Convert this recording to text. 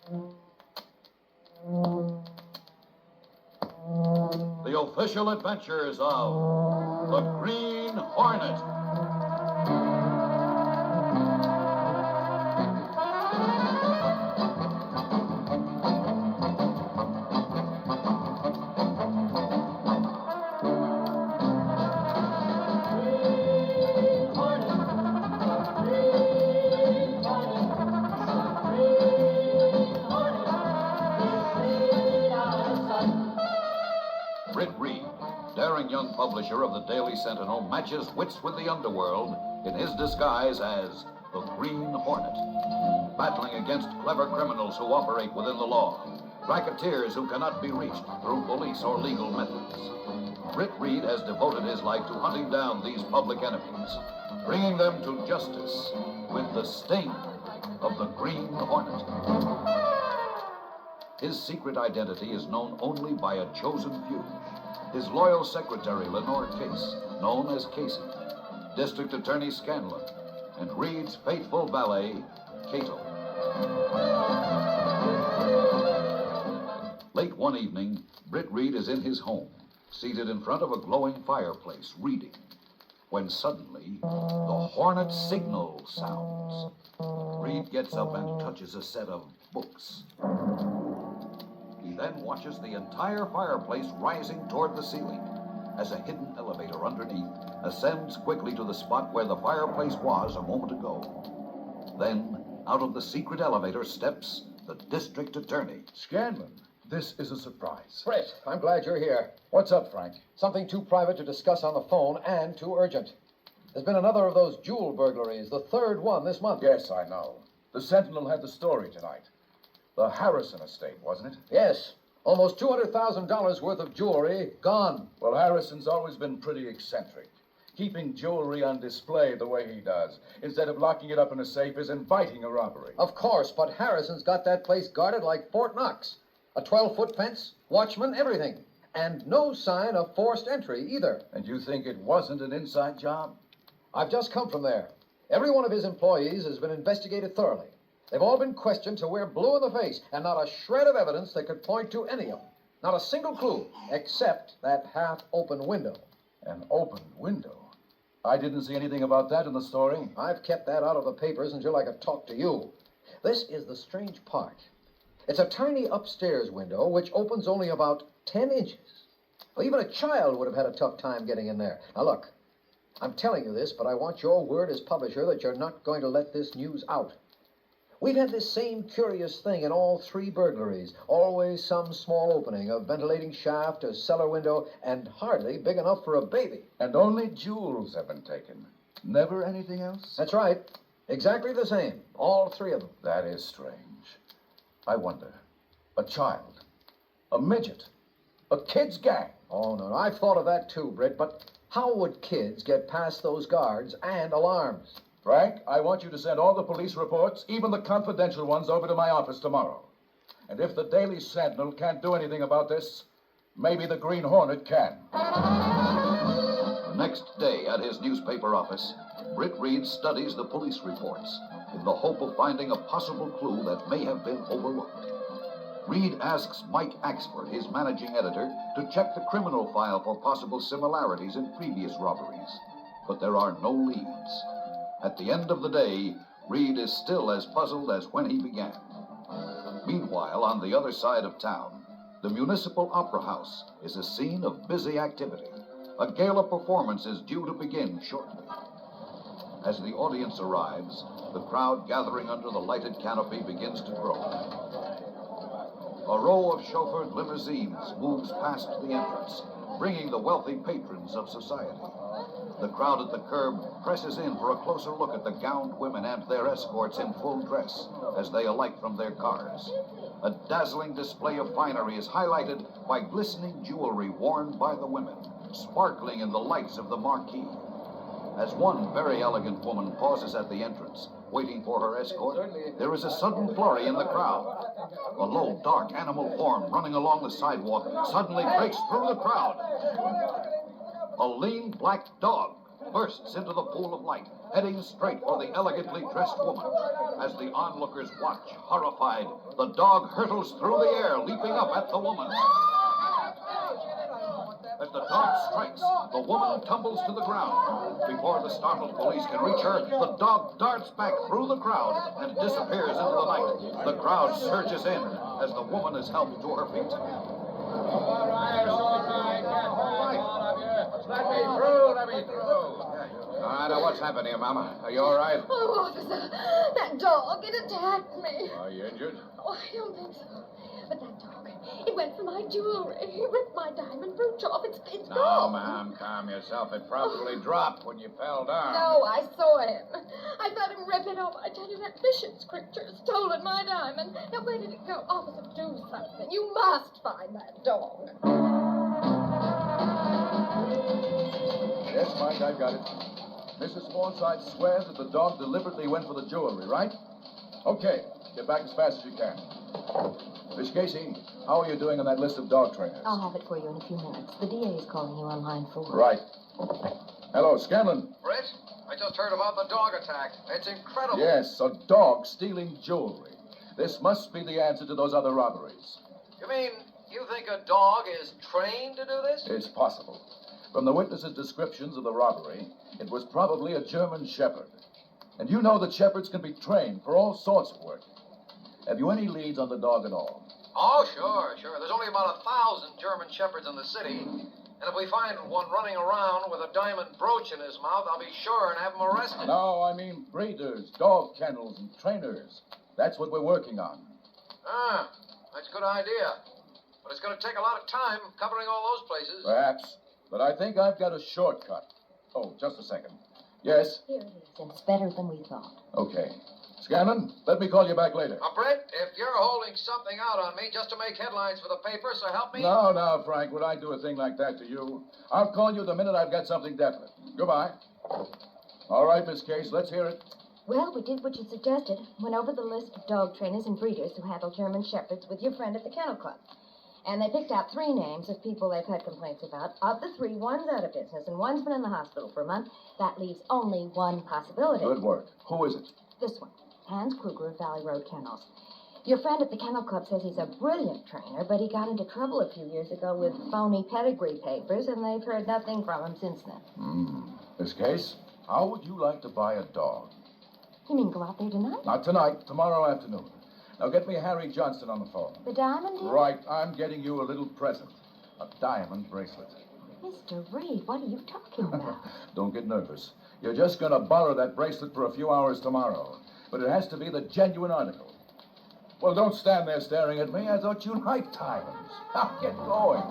The official adventures of the Green Hornet. Britt Reed, daring young publisher of the Daily Sentinel, matches wits with the underworld in his disguise as the Green Hornet, battling against clever criminals who operate within the law, racketeers who cannot be reached through police or legal methods. Britt Reed has devoted his life to hunting down these public enemies, bringing them to justice with the sting of the Green Hornet. His secret identity is known only by a chosen few. His loyal secretary, Lenore Case, known as Casey, District Attorney Scanlon, and Reed's faithful valet, Cato. Late one evening, Britt Reed is in his home, seated in front of a glowing fireplace, reading, when suddenly the Hornet signal sounds. Reed gets up and touches a set of books. He then watches the entire fireplace rising toward the ceiling as a hidden elevator underneath ascends quickly to the spot where the fireplace was a moment ago. Then, out of the secret elevator steps the district attorney. Scanlon, this is a surprise. Britt, I'm glad you're here. What's up, Frank? Something too private to discuss on the phone and too urgent. There's been another of those jewel burglaries, the third one this month. Yes, I know. The Sentinel had the story tonight. The Harrison estate, wasn't it? Yes. Almost $200,000 worth of jewelry gone. Well, Harrison's always been pretty eccentric. Keeping jewelry on display the way he does, instead of locking it up in a safe, is inviting a robbery. Of course, but Harrison's got that place guarded like Fort Knox. A 12-foot fence, watchmen, everything. And no sign of forced entry either. And you think it wasn't an inside job? I've just come from there. Every one of his employees has been investigated thoroughly. They've all been questioned till we're blue in the face, and not a shred of evidence that could point to any of them. Not a single clue, except that half-open window. An open window? I didn't see anything about that in the story. I've kept that out of the papers until I could talk to you. This is the strange part. It's a tiny upstairs window which opens only about 10 inches. Well, even a child would have had a tough time getting in there. Now, look, I'm telling you this, but I want your word as publisher that you're not going to let this news out. We've had this same curious thing in all three burglaries. Always some small opening, a ventilating shaft, a cellar window, and hardly big enough for a baby. And only jewels have been taken. Never anything else? That's right. Exactly the same. All three of them. That is strange. I wonder. A child. A midget. A kid's gang. Oh, no, I've thought of that too, Britt, but how would kids get past those guards and alarms? Frank, I want you to send all the police reports, even the confidential ones, over to my office tomorrow. And if the Daily Sentinel can't do anything about this, maybe the Green Hornet can. The next day at his newspaper office, Britt Reed studies the police reports in the hope of finding a possible clue that may have been overlooked. Reed asks Mike Axford, his managing editor, to check the criminal file for possible similarities in previous robberies. But there are no leads. At the end of the day, Reed is still as puzzled as when he began. Meanwhile, on the other side of town, the Municipal Opera House is a scene of busy activity. A gala performance is due to begin shortly. As the audience arrives, the crowd gathering under the lighted canopy begins to grow. A row of chauffeured limousines moves past the entrance, bringing the wealthy patrons of society. The crowd at the curb presses in for a closer look at the gowned women and their escorts in full dress as they alight from their cars. A dazzling display of finery is highlighted by glistening jewelry worn by the women, sparkling in the lights of the marquee. As one very elegant woman pauses at the entrance, waiting for her escort, there is a sudden flurry in the crowd. A low, dark animal form running along the sidewalk suddenly breaks through the crowd. A lean black dog bursts into the pool of light, heading straight for the elegantly dressed woman. As the onlookers watch, horrified, the dog hurtles through the air, leaping up at the woman. As the dog strikes, the woman tumbles to the ground. Before the startled police can reach her, the dog darts back through the crowd and disappears into the night. The crowd surges in as the woman is helped to her feet. All right. Let me through. All right, now what's happened here, Mama? Are you all right? Oh, officer, that dog, it attacked me. Are you injured? Oh, I don't think so. But that dog, it went for my jewelry. It ripped my diamond brooch off. It's No, gone. ma'am, calm yourself. It probably dropped when you fell down. No, I saw him. I felt him rip it off. I tell you, that vicious creature has stolen my diamond. Now, where did it go? Officer, do something. You must find that dog. Yes, Mike, I've got it. Mrs. Forsythe swears that the dog deliberately went for the jewelry, right? Okay, get back as fast as you can. Miss Casey, how are you doing on that list of dog trainers? I'll have it for you in a few minutes. The DA is calling you on line 4. Right. Hello, Scanlon. Britt, I just heard about the dog attack. It's incredible. Yes, a dog stealing jewelry. This must be the answer to those other robberies. You mean you think a dog is trained to do this? It's possible. From the witnesses' descriptions of the robbery, it was probably a German Shepherd. And you know that Shepherds can be trained for all sorts of work. Have you any leads on the dog at all? Oh, sure. There's only about 1,000 German Shepherds in the city. And if we find one running around with a diamond brooch in his mouth, I'll be sure and have him arrested. No, I mean breeders, dog kennels, and trainers. That's what we're working on. Ah, that's a good idea. But it's going to take a lot of time covering all those places. Perhaps. But I think I've got a shortcut. Oh, just a second. Yes? Here it is, and it's better than we thought. Okay. Scanlon, let me call you back later. Now, Britt, if you're holding something out on me just to make headlines for the paper, so help me. No, Frank. Would I do a thing like that to you? I'll call you the minute I've got something definite. Goodbye. All right, Miss Case, let's hear it. Well, we did what you suggested. Went over the list of dog trainers and breeders who handle German Shepherds with your friend at the Kennel Club. And they picked out 3 names of people they've had complaints about. Of the 3, one's out of business, and one's been in the hospital for a month. That leaves only one possibility. Good work. Who is it? This one, Hans Kruger of Valley Road Kennels. Your friend at the Kennel Club says he's a brilliant trainer, but he got into trouble a few years ago with phony pedigree papers, and they've heard nothing from him since then. Miss Case, how would you like to buy a dog? You mean go out there tonight? Not tonight, tomorrow afternoon. Now get me Harry Johnston on the phone. The diamond deal? Right, I'm getting you a little present. A diamond bracelet. Mr. Reed, what are you talking about? Don't get nervous. You're just going to borrow that bracelet for a few hours tomorrow. But it has to be the genuine article. Well, don't stand there staring at me. I thought you liked diamonds. Now get going.